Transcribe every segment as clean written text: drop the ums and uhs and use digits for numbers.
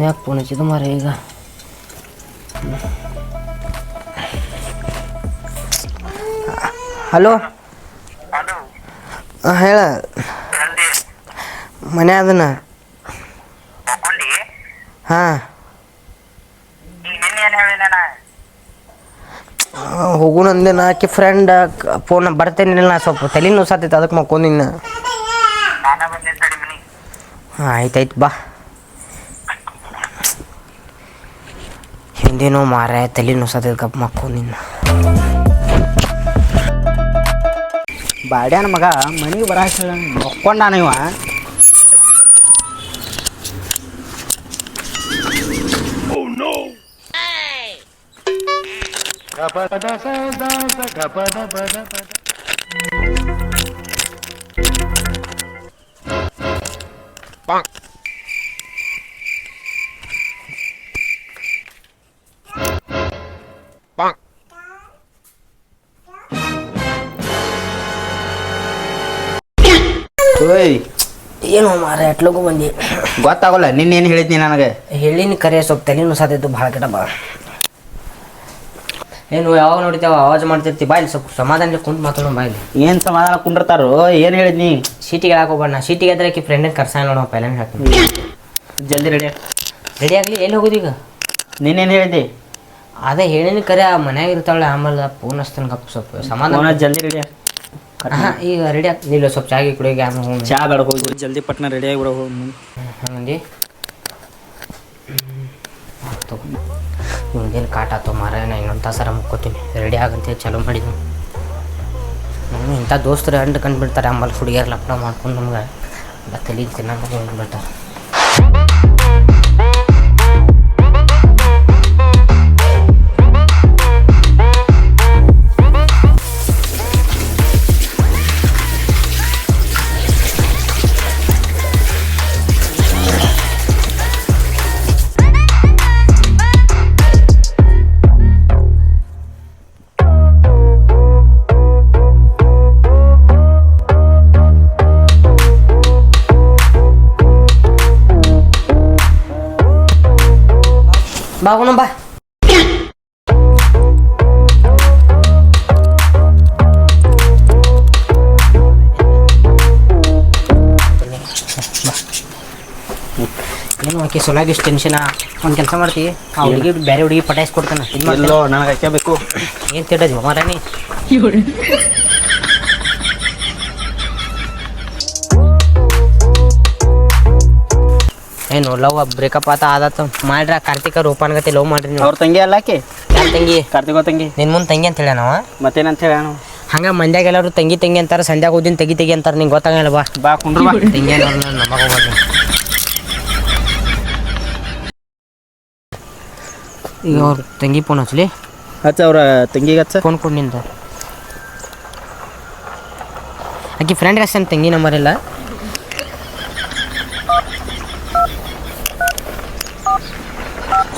ಯಾಕೆ ಫೋನ್ ಹಚ್ಚಿದ್ದು ಮಾರ ಈಗ? ಹಲೋ ಹೇಳ. ಮನೆ ಅದನ್ನ ಹಾಂ ಹೋಗೋಣ ಅಂದೆ. ಆಕೆ ಫ್ರೆಂಡ್ ಫೋನ್ ಬರ್ತೇನಿಲ್ಲ, ನಾ ಸ್ವಲ್ಪ ತಲೆ ನೋಸತ್ತೈತೆ, ಅದಕ್ಕೆ ಮಕ್ಕೊಂಡಿನ. ಹಾಂ ಆಯ್ತಾಯ್ತು ಬಾ. ಹಿಂದೇನೋ ಮಾರ ತಲೆ ನೋಸತ್ತೈತೆ, ಕಪ್ ಮಕ್ಕೊಂಡಿನ. ಬಾಡ್ಯಾನ ಮಗ ಮನೆಗೆ ಬರಾಕ ಮಕ್ಕೊಂಡಾನ ಇವ. ಓಯ್ ಏನು ಮಾರ ಎಟ್ಲಗೂ ಬಂದಿ? ಗೊತ್ತಾಗಲ್ಲ, ನಿನ್ನೇನು ಹೇಳಿದ್ನಿ ನನಗೆ? ಹೇಳಿನಿ ಕರೆ, ಸ್ವಲ್ಪ ತಲೆ ನುಸಾದೈತು ಭಾಳ ಕೆಟ್ಟ ಬಾ. ಏನು ಯಾವಾಗ ನೋಡಿತೇವ ಆವಾಜ್ ಮಾಡ್ತಿರ್ತಿ, ಬಾಯ್ಲಿ ಸ್ವಲ್ಪ ಸಮಾಧಾನ ಕುಂತು ಮಾತಾಡೋ ಬಾಯ್ಲಿ. ಏನು ಸಮಾಧಾನ ಕುಂಡಿರ್ತಾರೋ? ಏನು ಹೇಳಿದ್ನಿ? ಸೀಟಿಗೆ ಹೇಳಕ್ಕೆ ಹೋಗ್ಬೇಡ. ನಾ ಸೀಟಿಗೆ ಎದ್ರೆ ಆಕಿ ಫ್ರೆಂಡಿನ ಕರ್ಸ ನೋಡೋ ಪೈಲನ್ ಹೇಳ್ತೀನಿ. ಜಲ್ದಿ ರೆಡಿ ರೆಡಿ ಆಗಲಿ. ಎಲ್ಲಿ ಹೋಗೋದು ಈಗ? ನೀನೇನು ಹೇಳಿದ್ದಿ? ಅದೇ ಹೇಳಿನಿ ಕರೆ, ಮನ್ಯಾಗ ಇರ್ತಾಳೆ. ಆಮೇಲೆ ಫೋನ್ ಹಚ್ತಾನೆ ಗಪ್ಪ, ಸ್ವಲ್ಪ ಸಮಾಧಾನ. ಜಲ್ದಿ ರೆಡಿ. ಹಾಂ ಈಗ ರೆಡಿ ಆಗ್ತಿಲ್ಲ, ಸ್ವಲ್ಪ ಚಾಗಿ ಕುಡಿಯೋಕೆ ಆಮೇಲೆ ಹೋಗಿ ಚಾ ಬೇಡ, ಹೋಗಿ ಜಲ್ದಿ ಪಟ್ನ ರೆಡಿ ಆಗಿಬಿಡೋ. ಹಂಗಂದು ಮುಂದೇನು ಕಾಟ ಆಯ್ತು ಮಾರ. ನಾ ಇನ್ನೊಂದು ತಾಸರ ಮುಕ್ಕೋತೀನಿ, ರೆಡಿ ಆಗಂತೆ ಚಾಲೂ ಮಾಡಿದ್ನು. ಇಂಥ ದೋಸ್ತರು ಅಂಡು ಕಂಡುಬಿಡ್ತಾರೆ, ಆಮೇಲೆ ಹುಡುಗಿಯರು ಲಪ್ಡ ಮಾಡ್ಕೊಂಡು ನಮ್ಗೆ ತಲೆ ತಿನ್ನೋಕೆ ಹೋಗ್ಬಿಡ್ತಾರೆ. ಬಾ ಹೋಗೋಣ ಬಾ. ಏನು ಆಕೆ ಸೊಲಾಗಿ ಇಷ್ಟು ಟೆನ್ಷನ್. ಒಂದು ಕೆಲಸ ಮಾಡ್ತೀವಿ, ಆ ಹುಡುಗಿ ಬೇರೆ ಹುಡುಗಿ ಪಟಾಯಿಸ್ಕೊಡ್ತಾನೆ. ಇದು ಮಾಡೋ ನನಗೆ ಹಾಕಬೇಕು. ಏನು ತಿಟ್ಟದಿ ಮಾರಾಣಿ? ಏನು ಲವ್ ಬ್ರೇಕಪ್ ಆದತ್ತು ಮಾಡ್ರ ಕಾರ್ತಿಕ ರೂಪಾನ್ಗತಿ ಲವ್ ಮಾಡ್ರಿ ನೀವು. ಅವ್ರ ತಂಗಿ ಅಲ್ಲಾಕಿ? ಯಾರು ತಂಗಿ? ಕಾರ್ತಿಕೋ ತಂಗಿ. ನಿನ್ನ ಮುಂದೆ ತಂಗಿ ಅಂತ ಹೇಳ ನಾವು. ಮತ್ತೇನಂತ ಹೇಳ? ಹಂಗೆ ಮಂದ್ಯಾಗ ಎಲ್ಲರೂ ತಂಗಿ ತಂಗಿ ಅಂತಾರೆ, ಸಂಧ್ಯಾಗ ಓದಿನ ತೆಗಿ ಅಂತಾರೆ. ನಿಂಗೆ ಗೊತ್ತಾಗಲ್ಲ. ಬಾ ಬಾ ಕುಂಡ್ರು ಬಾ. ತಂಗಿ ಅನ್ನೋರು ನಮಗೆ ಹೋಗ್ಬಾರ್ದು. ಈಗ ಅವ್ರ ತಂಗಿ ಫೋನ್ ಹಚ್ಚಲಿ. ಹಚ್ಚ, ಅವ್ರ ತಂಗಿಗೆ ಹಚ್ಚ. ಫೋನ್ ಕೊಡು ನಿಂದ. ಆಕಿ ಫ್ರೆಂಡ್ಗೆ ಹಚ್ಚ, ತಂಗಿ ನಂಬರ್ ಇಲ್ಲ.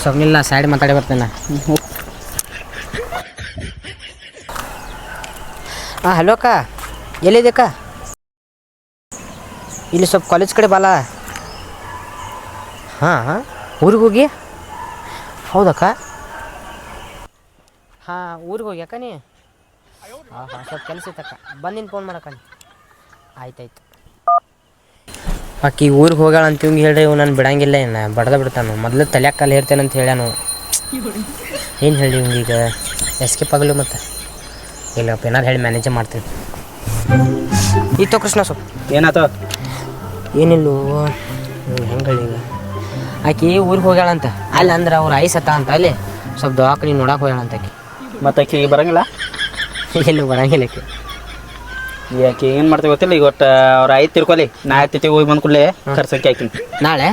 ಸ್ವಪ್ನಿಲ್ಲ, ಸೈಡ್ ಮಾತಾಡಿ ಬರ್ತೇನೆ. ಹಾಂ ಹಲೋ ಅಕ್ಕ, ಎಲ್ಲಿದೆ ಅಕ್ಕ? ಇಲ್ಲಿ ಸ್ವಲ್ಪ ಕಾಲೇಜ್ ಕಡೆ ಬಾಲ. ಹಾಂ ಹಾಂ ಊರಿಗೆ ಹೋಗಿ? ಹೌದಕ್ಕ. ಹಾಂ ಊರಿಗೆ ಹೋಗಿ ಅಕ್ಕ ನೀ? ಹಾಂ ಹಾಂ ಸ್ವಲ್ಪ ಕೆಲಸ ಇತ್ತಕ್ಕ, ಬಂದಿನ ಫೋನ್ ಮಾಡಕ್ಕ. ಆಯ್ತಾಯ್ತು. ಆಕಿ ಊರಿಗೆ ಹೋಗ್ಯಾಳ ಅಂತ ಇವಂಗೆ ಹೇಳ್ರಿ, ಇವ್ ನಾನು ಬಿಡಂಗಿಲ್ಲ. ಏನು ಬಡ್ದ ಬಿಡ್ತಾನು. ಮೊದಲು ತಲೆಯಾಗ ಕಾಲು ಹೇರ್ತೇನೆ ಅಂತ ಹೇಳ್ಯಾನು. ಏನು ಹೇಳಿ ಇವಂಗೀಗ ಎಸ್ಕೇಪ್ ಆಗಲು ಮತ್ತೆ? ಇಲ್ಲಪ್ಪ, ಏನಾರು ಹೇಳಿ ಮ್ಯಾನೇಜೇ ಮಾಡ್ತೀನಿ. ಇತ್ತು ಕೃಷ್ಣ ಸ್ವಲ್ಪ ಏನಾಯ್ತು? ಏನಿಲ್ಲೋ ಹೆಂಗೆ ಹೇಳಿ ಈಗ, ಆಕಿ ಊರಿಗೆ ಹೋಗ್ಯಾಳಂತ. ಅಲ್ಲಿ ಅಂದ್ರೆ ಅವ್ರು ಐಸತ್ತ ಅಂತ, ಅಲ್ಲಿ ಸ್ವಲ್ಪ ದವಾಖಾನೆ ನೋಡಕ್ಕೆ ಹೋಗ್ಯಾಳಂತ ಆಕಿ. ಮತ್ತು ಆಕಿ ಬರೋಂಗಿಲ್ಲ? ಎಲ್ಲೂ ಬರೋಂಗಿಲ್ಲ ಆಕಿ. ಯಾಕೆ ಏನು ಮಾಡ್ತೀವಿ ಗೊತ್ತಿಲ್ಲ. ಈಗ ಒಟ್ಟು ಅವ್ರು ಆಯ್ತು ತಿರ್ಕೊಲಿ, ನಾ ಆಯ್ತೈತಿ ಹೋಗಿ ಬಂದು ಕೂಡಲೇ ಕರ್ಸಕ್ಕೆ ಹಾಕಿನಿ ನಾಳೆ.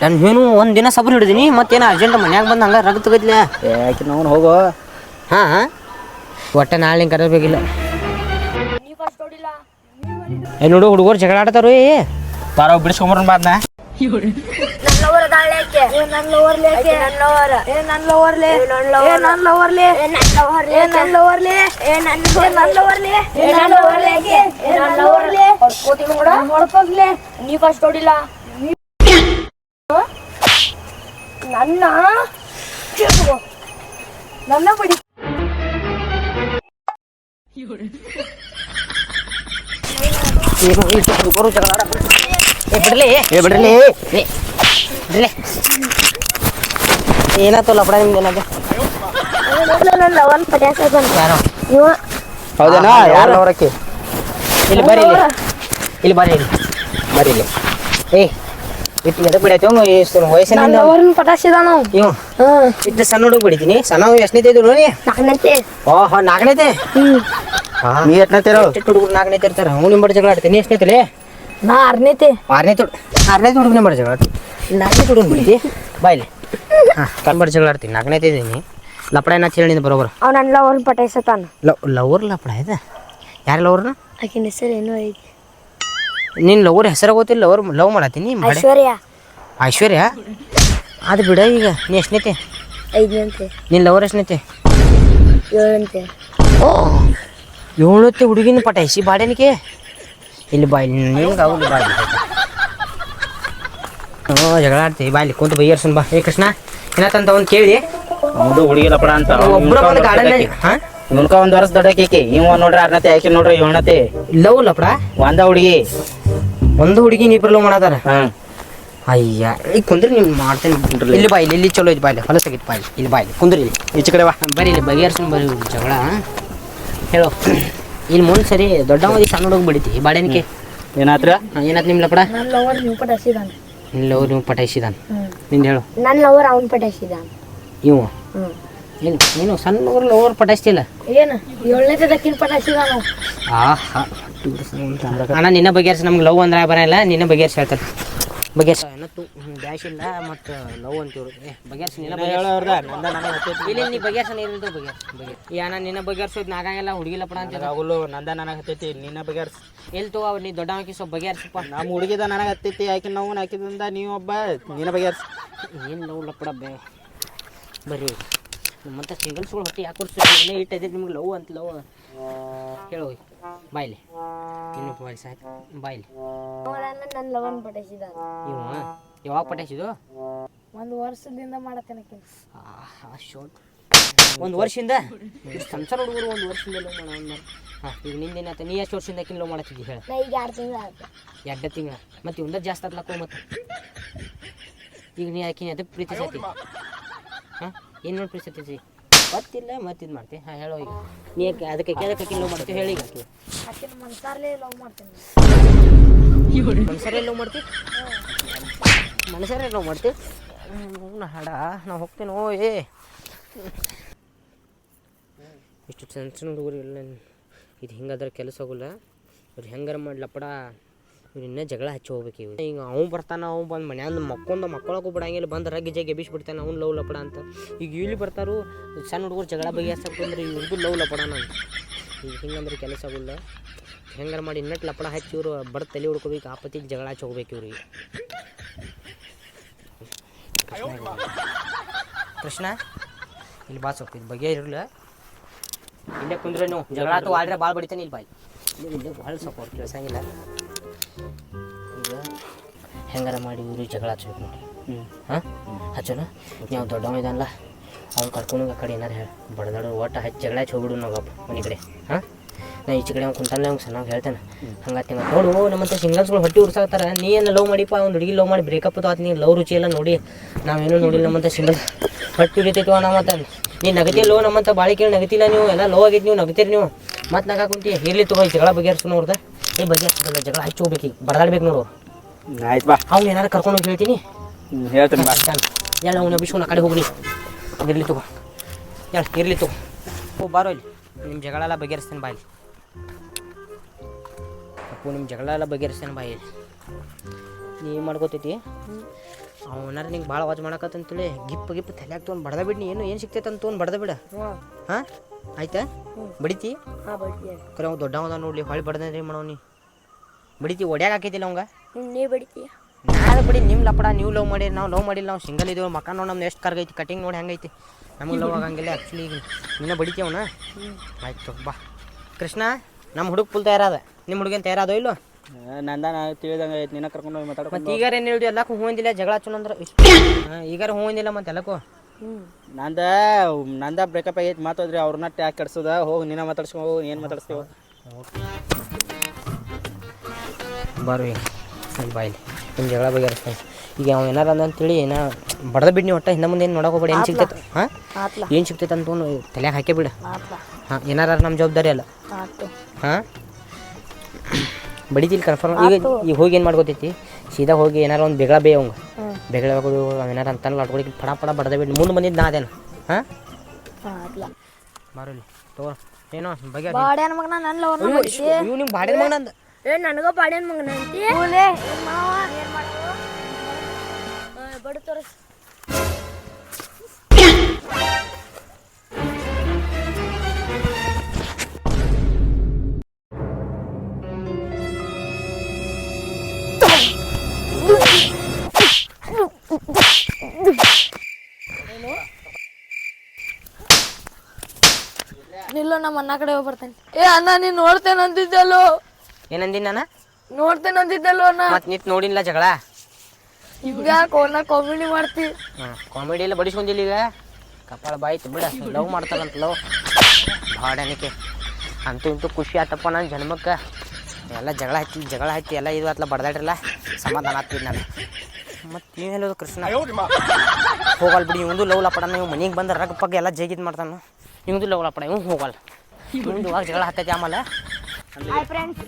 ನಾನು ಏನು ಒಂದು ದಿನ ಸಬ್ರು ಹಿಡಿದೀನಿ, ಮತ್ತೇನು ಅರ್ಜೆಂಟ್ ಮನ್ಯಾಗ ಬಂದು ಹಂಗೆ ರಗ್ ತೆಗದ್ಲೆ. ಯಾಕೆ ನಾವು ಹೋಗೋ. ಹಾಂ ಹಾಂ ಒಟ್ಟೆ ನಾಳೆ ಹಿಂಗೆ ಕರೆಯಬೇಕಿಲ್ಲ. ನೋಡು ಹುಡುಗರು ಜಗಳ ಆಡ್ತಾರೋ. ಬಾರೋ ಬಿಡಿಸ್ಕೊಂಬರೋಣ ಬಾದ್ನ. ನನ್ನ ಬಡಿ ಬಿಡ್ಲಿ ಬಿಡ್ರಿ ಬಿಡ್ಲಿ ಏನಾಯ್ತು ಲಪಡ ನಿಮ್ದು ಏನಾಗ ಲವನ್ ಪಟ್ಯಾಸ ಯಾರೋ ಇವ ಹೌದೇನಾ ಯಾರು ಅವರಕ್ಕೆ ಇಲ್ಲಿ ಬರ್ರಿ ಇಲ್ಲಿ ಬರ್ರಿ ಇಲ್ಲಿ ಬರ್ರಿ ಇಲ್ಲಿ ಇಟ್ಟು ಎದಕ್ಕೆ ಬಿಡೈತಿ ವಯಸ್ಸಿನ ಲವನ್ ಪಟಾಸಿದ ನಾವು ಇವ್ ಇಟ್ಟು ಸಣ್ಣ ಹುಡುಗ ಬಿಡಿತೀನಿ ಸಣ್ಣ ಎಷ್ಟನೇತೆ ಇದ್ರು ನೋಡಿ ನಾಲ್ಕನಂತೆ ಓಹೋ ನಾಲ್ಕನೇತೆ ನೀ ಎಟ್ನತ್ತೀರೋ ಹುಡುಗರು ನಾಲ್ಕನೇತೆ ಇರ್ತಾರೆ ಅವ್ನು ನಿಮ್ಮ ಜಗಳ ಆಡ್ತೀನಿ ಎಷ್ಟನೇತಲೆ ನಾ ಆರನೇತೆ ಆರನೇ ಹುಡುಗ ನಿಮ್ಮ ಜಗಳ ಆಡ್ತೀನಿ ನಾಲ್ಕನೇ ಹುಡುಗನ ಬಿಡ್ತಿ ಬಾಯ್ಲಿ ಹಾಂ ಕಂಬರ್ ಜಗಳ ಆಡ್ತೀನಿ ನಾಲ್ಕನೇತೆ ಇದ್ದೀನಿ ಲಪಡ ಏನ ಹೇಳಿದ ಬರೋಬರ ಅವ್ ನನ್ನ ಲವನ್ ಪಟಾಯಿಸತಾನ ಲವರ್ ಲಪಡ ಇದೆ ಯಾರು ಲವರ್ನ ಆಕಿನ ಹೆಸರು ಏನೋ ಐತಿ ನಿನ್ನ ಲವರ್ ಹೆಸರು ಗೊತ್ತಿಲ್ಲ ಲವ್ ಮಾಡತ್ತೀನಿ ಐಶ್ವರ್ಯ ಐಶ್ವರ್ಯ ಅದು ಬಿಡ ಈಗ ನೀ ಎಷ್ಟನೇತೆ 5ನಂತೆ ನಿನ್ನ ಲವರ್ ಎಷ್ಟನೇತೆ 7ನಂತೆ ಏಳತ್ತೆ ಹುಡುಗಿನ ಪಟಾಯಿಸಿ ಬಾಡೇನಿಕೆ ಇಲ್ಲಿ ಬಾಯ್ ನಿಮ್ಗೆ ಆಗುದು ಬಾಯ್ ಜಗಳ ಆಡ್ತೀವಿ ಬಾಯ್ಲಿ ಕುಂತು ಬೈಯರ್ಸನ್ ಬಾ ಏ ಕೃಷ್ಣ ಏನಂತ ಅವ್ನು ಕೇಳಿ ಒಂದು ಹುಡುಗಿ ಲಪಡ ಅಂತ ಒಬ್ಬರ ಒಂದು ಗಾರ್ಡನ್ ಹಾಂ ಮುನ್ಕ ಒಂದ್ ವರ್ಷ ದೊಡ್ಡಕೇಕಿ ಇವ ನೋಡ್ರಿ 6ನತೆ ಆಕಿ ನೋಡ್ರಿ 7ನತೆ ಲವ್ ಲಪಡ ಒಂದ ಹುಡುಗಿ ಒಂದು ಹುಡುಗಿ ನೀಬ್ರು ಲವ್ ಮಾಡತಾರ ಹಾ ಅಯ್ಯ ಈಗ ಕುಂದ್ರಿ ನೀವು ಮಾಡ್ತೇನೆ ಇಲ್ಲಿ ಬಾಯ್ಲಿ ಇಲ್ಲಿ ಚಲೋ ಐತಿ ಬಾಯ್ಲಿ ಹೊಲಸಾಗಿತ್ತು ಬಾಯ್ಲಿ ಇಲ್ಲಿ ಬಾಯ್ಲಿ ಕುಂದ್ರಿ ಇಲ್ಲಿ ಈಚೆ ಕಡೆ ಬಾ ಬರೀ ಇಲ್ಲಿ ಬಗೆಹರ್ಸ್ಕೊಂಡು ಬರೀ ಜಗಳ ಹೇಳೋ ಇಲ್ಲಿ ಮುಂದೆ ಸರಿ ದೊಡ್ಡ ಮದಿ ಸಣ್ಣ ಹುಡುಗ ಬಿಡಿತಿ ಬಾಡೇನಿಕೆ ಏನಾತ್ರ ಏನಾಯ್ತು ನಿಮ್ಮ ಲಪಡ ನನ್ನ ಲವರ್ ನೀವು ಪಟಾಯಿಸಿದಾನ ನಿನ್ನ ಲವ್ ನೀವು ಪಟಾಯಿಸಿದಾನ ನಿಂದು ಹೇಳು ನನ್ನ ಲವರ್ ಅವನ್ ಪಟಾಯಿಸಿದಾನ ಇವು ಏನು ನೀನು ಸಣ್ಣ ಲವರ್ ಪಟಾಯಿಸ್ತಿಲ್ಲ ಏನು 7ನೇತೆ ದಕ್ಕಿನ ಪಟಾಯಿಸಿದಾನ ಆಹಾ ಅಣ್ಣ ನಿನ್ನ ಬಗೆಹರಿಸಿ ನಮ್ಗೆ ಲವ್ ಅಂದ್ರೆ ಬರಲ್ಲ ನಿನ್ನ ಬಗೆಹರಿಸಿ ಹೇಳ್ತಾರೆ ಬಗೆಹರಿಸ ಏನತ್ತು ಡ್ಯಾಶ್ ಇಲ್ಲ ಮತ್ತು ಲವ್ ಅಂತೀವ್ರು ಬಗೆಹರಿಸಿ ನಿನ್ನ ಇಲ್ಲಿ ನೀ ಬಗೆಹರಿಸ ಏನಿಲ್ಲ ಬಗೆಹರಿಸಿ ಅಣ್ಣ ನಿನ್ನ ಬಗೆಹರಿಸೋದು ನಾಗಾಗೆಲ್ಲ ಹುಡುಗಿ ಲಪಡ ಅಂತ ರಾಹುಲು ನಂದ ನನಗೆ ಹತ್ತೈತಿ ನಿನ್ನ ಬಗೆಹರ್ಸ್ ಎಲ್ಲಿ ತಗೋ ನೀ ದೊಡ್ಡವಕ್ಕೆ ಸ್ವಲ್ಪ ಬಗೆಹರಿಸಪ್ಪ ನಮ್ಮ ಹುಡುಗಿದ ನನಗೆ ಹತ್ತೈತಿ ಆಕಿ ನಾವು ಹಾಕಿದ್ರಿಂದ ನೀವು ಒಬ್ಬ ನಿನ್ನ ಬಗೆಹರ್ಸ್ ಏನು ಲವ್ ಲಪಡ ಬರ್ರಿ ಮತ್ತೆ ಸಿಂಗಲ್ಸ್ಗಳು ಹೊಟ್ಟೆ ಯಾಕೆ ಇಟ್ಟೈತೆ ನಿಮ್ಗೆ ಲವ್ ಅಂತ ಲವ್ ಹೇಳೋ ಬಾಯ್ಲಿ ಇನ್ನು ಬಾಯ್ಲಿ ಸಾಕು ಬಾಯ್ಲಿ ನನ್ನ ಲವನ್ ಪಟಾಯಿಸಿದಾನ ಇವ ಯಾವಾಗ ಪಟಾಯಿಸಿದು ಒಂದು ವರ್ಷದಿಂದ ಮಾಡತ್ತೇನೆ ಶೋಟ್ ಒಂದು ವರ್ಷದಿಂದ ಸಣ್ಣ ಸಣ್ಣ ಹುಡುಗರು ಒಂದು ವರ್ಷದಿಂದ ಲವ್ ಮಾಡ ಹಾಂ ಈಗ ನಿಂದೇನಾಯ್ತು ನೀ ಎಷ್ಟು ವರ್ಷದಿಂದ ಆಕಿನ ಲವ್ ಮಾಡತ್ತಿದ್ದಿ ಹೇಳ ನಾ ಈಗ 2 ತಿಂಗಳು ಆಯ್ತು 2 ತಿಂಗಳ ಮತ್ತು ಇವಂದ ಜಾಸ್ತಿ ಆತ್ಲಕ್ಕೋ ಮತ್ತೆ ಈಗ ನೀ ಆಕಿನ ಅದಕ್ಕೆ ಪ್ರೀತಿಸತಿ ಹಾಂ ಏನು ನೋಡಿ ಪ್ರೀತಿಸತಿ ಗೊತ್ತಿಲ್ಲ ಮತ್ತೆ ಇದು ಮಾಡ್ತಿ ಹಾಂ ಹೇಳೋ ಈಗ ನೀ ಅದಕ್ಕೆ ಆಕಿನ ಲವ್ ಮಾಡ್ತೀವಿ ಹೇಳಿ ಈಗ ಆಕಿನ ಮನ್ಸಾರ್ಲೇ ಲವ್ ಮಾಡ್ತೇನೆ ಮನುಷ್ಯರೇ ಲವ್ ಮಾಡ್ತಿ ಮನುಷ್ಯರೇ ಲವ್ ಮಾಡ್ತಿ ಹಾಡ ನಾವು ಹೋಗ್ತೇನೋ ಇಷ್ಟು ಸಣ್ಣ ಸಣ್ಣ ಹುಡುಗರು ಇಲ್ಲ ಇದು ಹಿಂಗಾದ್ರೆ ಕೆಲಸ ಆಗೋಲ್ಲ ಇವ್ರು ಹೆಂಗಾರ ಮಾಡಿ ಲಪಡ ಇವ್ರು ಇನ್ನೂ ಜಗಳ ಹಚ್ಚಿ ಹೋಗ್ಬೇಕು ಇವ್ರು ಈಗ ಅವ್ನು ಬರ್ತಾನೆ ಅವ್ನು ಬಂದು ಮನ್ಯಾಂದ ಮಕ್ಕೊಳಕ್ಕೂ ಬಿಡಂಗಿಲ್ಲ ಬಂದು ರಗ್ಗಿ ಜಗ್ ಎಬ್ಬಿಸ್ಬಿಡ್ತಾನೆ ಅವ್ನು ಲವ್ ಲಪಡ ಅಂತ ಈಗ ಇಲ್ಲಿ ಬರ್ತಾರು ಸಣ್ಣ ಹುಡುಗರು ಜಗಳ ಬಗೆಹರ್ಸಕ್ಕೆ ಬಂದ್ರೆ ಇವ್ರದ್ದು ಲವ್ ಲಪಡನ ಅಂತ ಈಗ ಹಿಂಗಂದ್ರೆ ಕೆಲಸ ಆಗೋಲ್ಲ ಹೆಂಗಾರ ಮಾಡಿ ಇನ್ನಟ್ಟು ಲಪಡ ಹಚ್ಚಿ ಇವರು ಬಡ ತಲೆ ಹುಡ್ಕೋಬೇಕು ಆಪತ್ತಿಗೆ ಜಗಳ ಹಚ್ಚಿ ಹೋಗ್ಬೇಕು ಇವ್ರಿಗೆ ಕೃಷ್ಣ ಇಲ್ಲಿ ಬಾ ಸ್ವಲ್ಪ ಇದು ಬಗೆ ಇರಲಿಲ್ಲ ಇಲ್ಲೇ ಕುಂದ್ರೆ ನೀವು ಜಗಳ ಆತು ಆಡ್ರೆ ಭಾಳ ಬಡಿತಾನೆ ಇಲ್ಲಿ ಬಾಯಿ ಇಲ್ಲೇ ಭಾಳ ಸ್ವಲ್ಪ ಅವ್ರು ಕೇಳ್ಸಂಗಿಲ್ಲ ಈಗ ಹೆಂಗಾರ ಮಾಡಿ ಇವ್ರಿಗೆ ಜಗಳ ಹಚ್ಬೇಕು ನೋಡಿ ಹಾಂ ಹಚ್ಚೋಣ ನೀವು ದೊಡ್ಡವ ಇದಲ್ಲ ಅವ್ನು ಕರ್ಕೊಂಡು ಆ ಕಡೆ ಏನಾರು ಹೇಳಿ ಬಡದಾಡು ಒಟ್ಟು ಹಚ್ಚಿ ಜಗಳ ಹಚ್ಚಿ ಹೋಗ್ಬಿಡು ನಾವಪ್ಪ ಮನೆ ಕಡೆ ಹಾಂ ನಾ ಈಚೆ ಕಡೆ ಅವ್ನು ಕುಂತಲ್ಲ ಅವ್ನು ಸಣ್ಣ ಹೇಳ್ತಾನೆ ಹಂಗಾತಿ ನೋಡು ನಮ್ಮಂತ ಸಿಂಗಲ್ಸ್ಗಳು ಹೊಟ್ಟೆ ಉರ್ಸಾಕ್ತಾರೆ ನೀ ಏನು ಲವ್ ಮಾಡಿಪ್ಪ ಒಂದು ಹುಡುಗಿ ಲವ್ ಮಾಡಿ ಬ್ರೇಕಪ್ ಆತು ನೀನು ಲವ್ ರುಚಿ ಎಲ್ಲ ನೋಡಿ ನಾವೇನೂ ನೋಡಿಲ್ಲ ನಮ್ಮಂತ ಸಿಂಗಲ್ ಹೊಟ್ಟೆ ಉರಿತೈತವ ನಮ್ಮಂತ ನೀ ನಗತಿ ಲೋ ನಮ್ಮಂತ ಬಾಳಿ ಕೇಳಿ ನಗತಿಲ್ಲ ನೀವು ಎಲ್ಲ ಲೋ ಆಗೈತಿ ನೀವು ನಗತೀರಿ ನೀವು ಮತ್ತೆ ನಗ ಕುಂತಿ ಇರ್ಲಿ ತಗೋ ಜಗಳ ಬಗೆಹರಿಸು ನೋಡ್ದ ಏ ಬಗೆಹರಿಸಲ್ಲ ಜಗಳ ಹಚ್ಚಿ ಹೋಗ್ಬೇಕು ಈಗ ಬಡದಾಡ್ಬೇಕು ನೋಡು ಆಯ್ತು ಬಾ ಅವ್ನು ಏನಾರು ಕರ್ಕೊಂಡು ಹೋಗಿ ಹೇಳ್ತೀನಿ ಹೇಳ್ತೀನಿ ಬಾ ಎಲ್ಲ ಅವ್ನು ಅಭಿಷೇಕ ಆ ಕಡೆ ಹೋಗ್ಲಿ ಇರ್ಲಿ ತಗೋ ಇರ್ಲಿ ತಗೋ ಓ ಬಾರೋ ಇಲ್ಲಿ ನಿಮ್ಮ ಜಗಳ ಎಲ್ಲ ಬಗೆಹರಿಸ್ತೇನೆ ಬಾಯಲ್ಲಿ ಅಪ್ಪು ನಿಮ್ಮ ಜಗಳ ಎಲ್ಲ ಬಗೆಹರಿಸ್ತೇನೆ ಬಾಯಲ್ಲಿ ನೀ ಮಾಡ್ಕೋತೈತಿ ಅವನಾರ ನಿಂಗೆ ಭಾಳ ವಾಜ್ ಮಾಡಕತ್ತಂತೇಳಿ ಗಿಪ್ಪ ತಲೆಯಾಗ ತೊಗೊಂಡು ಬಡ್ದ ಬಿಡ್ನಿ ಏನು ಸಿಗ್ತೈತೆ ಅಂತ ತೊಗೊಂಡು ಬಡ್ದ ಬಿಡ ಹಾಂ ಆಯ್ತಾ ಬಡಿತಿ ಕರೆ ಅವ್ ದೊಡ್ಡವದ ನೋಡ್ಲಿ ಹೊಳ್ಳಿ ಬಡ್ದಂದ್ರೆ ಏನು ಮಾಡೋನಿ ಬಡಿತಿ ಒಡ್ಯಾಗ ಹಾಕೈತಿಲ್ಲ ಅವಂಗ ನೀ ಬಡಿತೀಯ ನಾನು ಬಿಡಿ ನಿಮ್ಮ ಲಪಡ ನೀವು ಲವ್ ಮಾಡಿ ನಾವು ಲವ್ ಮಾಡಿಲ್ಲ ನಾವು ಸಿಂಗಲ್ ಇದ್ದೀವಿ ಮಕ್ಕ ನೋಡಿ ನಮ್ದು ಎಷ್ಟು ಕರ್ಗೈತಿ ಕಟಿಂಗ್ ನೋಡಿ ಹೆಂಗೈತಿ ನಮಗೆ ಲವ್ ಆಗಂಗಿಲ್ಲ ಆ್ಯಕ್ಚುಲಿ ಈಗ ನಿನ್ನ ಬಡಿತೀವನ ಆಯ್ತು ಬಾ ಕೃಷ್ಣ ನಮ್ಮ ಹುಡುಗ ಫುಲ್ ತಯಾರಾದ ನಿಮ್ಮ ಹುಡುಗನ ತಯಾರಾದೋ ಇಲ್ಲೋ ನಂದ ನಾ ತಿಳಿದಂಗೆ ಐತಿ ನಿನ್ನ ಕರ್ಕೊಂಡು ಹೋಗಿ ಮಾತಾಡ್ಕೊಂಡು ಮತ್ತು ಈಗಾರ ಏನು ಹೇಳಿ ಎಲ್ಲಕ್ಕೂ ಹೂ ಅಂದಿಲ್ಲ ಜಗಳ ಹಚ್ಚು ಅಂದ್ರೆ ಹಾಂ ಈಗಾರ ಹೂ ಅಂದಿಲ್ಲ ಮತ್ತೆ ಎಲ್ಲಕ್ಕೂ ನಂದ ಬ್ರೇಕಪ್ ಆಗೈತಿ ಮಾತಾದ್ರಿ ಅವ್ರನ್ನ ಟ್ಯಾಕ್ ಕೆಡ್ಸೋದ ಹೋಗಿ ನಿನ್ನ ಮಾತಾಡ್ಸ್ಕೊಂಡು ಹೋಗಿ ಏನು ಮಾತಾಡ್ಸ್ತೀವಿ ಬರ್ರಿ ಅಲ್ಲಿ ಬಾಯ್ಲಿ ನಿಮ್ಮ ಜಗಳ ಬಗೆಹರಿಸ್ತೀನಿ ಈಗ ಅವ ಏನಾರ ಅಂತೇಳಿ ಏನೋ ಬಡ್ದ ಬಿಡ್ನಿ ಒಟ್ಟ ಹಿಂದೆ ಮುಂದೆ ಏನು ನೋಡೋಕೆ ಹೋಗ್ಬೇಡಿ ಏನು ಸಿಗ್ತೈತೆ ಹಾಂ ಆತ್ಲ ಏನು ಸಿಗ್ತೈತೆ ಅಂತ ತಲೆಯಾಗ ಹಾಕೇ ಬಿಡ ಆತ್ಲ ಹಾಂ ಏನಾರ ನಮ್ಮ ಜವಾಬ್ದಾರಿ ಅಲ್ಲ ಆತು ಹಾಂ ಬಡಿತಿಲ್ಲ ಕನ್ಫರ್ಮ್ ಈಗ ಹೋಗಿ ಏನು ಮಾಡ್ಕೋತೈತಿ ಸೀದಾ ಹೋಗಿ ಏನಾರ ಒಂದು ಬೆಗಳ ಬೇ ಅವಂಗ ಬೆಗಳ ಏನಾರ ಅಂತಲ್ಲ ಅಡ್ಕೊಳಿಕ್ಕೆ ಪಡ ಪಡ ಬಡ್ದ ಬಿಡಿ ಮುಂದೆ ಬಂದಿದ್ದು ನಾ ಅದೇನು ಹಾಂ ಆತ್ಲ ಬರಲಿ ತಗೋ ಏನೋ ಬಗೆ ಬಾಡ್ಯಾನ ಮಗನ ನನ್ನ ಲವರ್ ಇವ್ ನಿಮ್ಗೆ ಬಾಡಿದ ಮಗನ ಅಂದ ಏ ನನಗ ಬಾಡ್ಯಾನ ಮಗನ ಅಂತಿ ಕೂಲೆ ಮಾವ ಏನ್ ಮಾಡೋದು ಬಡ ತೋರಿಸ್ ನಿಲ್ಲೋ ನಮ್ಮ ಅಣ್ಣ ಕಡೆ ಹೋಗಿ ಬರ್ತೇನೆ ಏ ಅಣ್ಣ ನೀನ್ ನೋಡ್ತೇನೆ ಅಂತಿದ್ದಲ್ಲೋ ಏನಂದಿನ ನಾನು ನೋಡ್ತೇನೆ ಅಂತಿದ್ದಲ್ಲೋ ಅಣ್ಣ ಮತ್ತೆ ನಿಂತು ನೋಡಿಲ್ಲ ಜಗಳ ಹಿಂಗ್ಯಾಕೋ ನಾ ಕಾಮಿಡಿ ಮಾಡ್ತಿ ಹಾಂ ಕಾಮಿಡಿ ಎಲ್ಲ ಬಡಿಸ್ಕೊಂಡಿಲ್ಲ ಈಗ ಕಪಾಳ ಬಾಯ್ತು ಬಿಡ ಲವ್ ಮಾಡ್ತಾರಂತ ಲವ್ ಭಾಡನಿಕೆ ಅಂತೂ ಇಂತೂ ಖುಷಿ ಆತಪ್ಪ ನಾನು ಜನ್ಮಕ್ಕೆ ಎಲ್ಲ ಜಗಳ ಹತ್ತಿ ಎಲ್ಲ ಇದು ಆತ್ಲ ಬಡ್ದಾಡ್ರಲ್ಲ ಸಮಾಧಾನ ಆಗ್ತಿದ್ದು ನಾನು ಮತ್ತು ನೀವು ಹೇಳೋದು ಕೃಷ್ಣ ಹೋಗಲ್ಲ ಬಿಡಿ ಇವಂದು ಲವ್ ಲಪಡ ನೀವು ಮನೆಗೆ ಬಂದ್ರೆ ರಗ್ ಪಗ್ ಎಲ್ಲ ಜಗಿದ್ ಮಾಡ್ತಾನು ಇವಂದು ಲವ್ ಲಪಡ ಇವ್ ಹೋಗಲ್ಲ ಇವಂದು ಇವಾಗ ಜಗಳ ಹತ್ತೈತಿ ಆಮೇಲೆ ಹಾಯ್ ಫ್ರೆಂಡ್ಸ್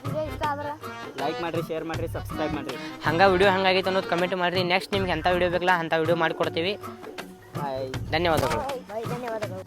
ವಿಡಿಯೋ ಇಷ್ಟ ಆದ್ರೆ ಲೈಕ್ ಮಾಡಿರಿ ಶೇರ್ ಮಾಡಿರಿ ಸಬ್ಸ್ಕ್ರೈಬ್ ಮಾಡಿರಿ ಹಂಗೆ ವಿಡಿಯೋ ಹಂಗಾಗೈತೆ ಅನ್ನೋದು ಕಮೆಂಟ್ ಮಾಡಿರಿ ನೆಕ್ಸ್ಟ್ ನಿಮ್ಗೆ ಎಂಥ ವಿಡಿಯೋ ಬೇಕಲ್ಲ ಅಂಥ ವಿಡಿಯೋ ಮಾಡಿಕೊಡ್ತೀವಿ ಧನ್ಯವಾದಗಳು ಧನ್ಯವಾದಗಳು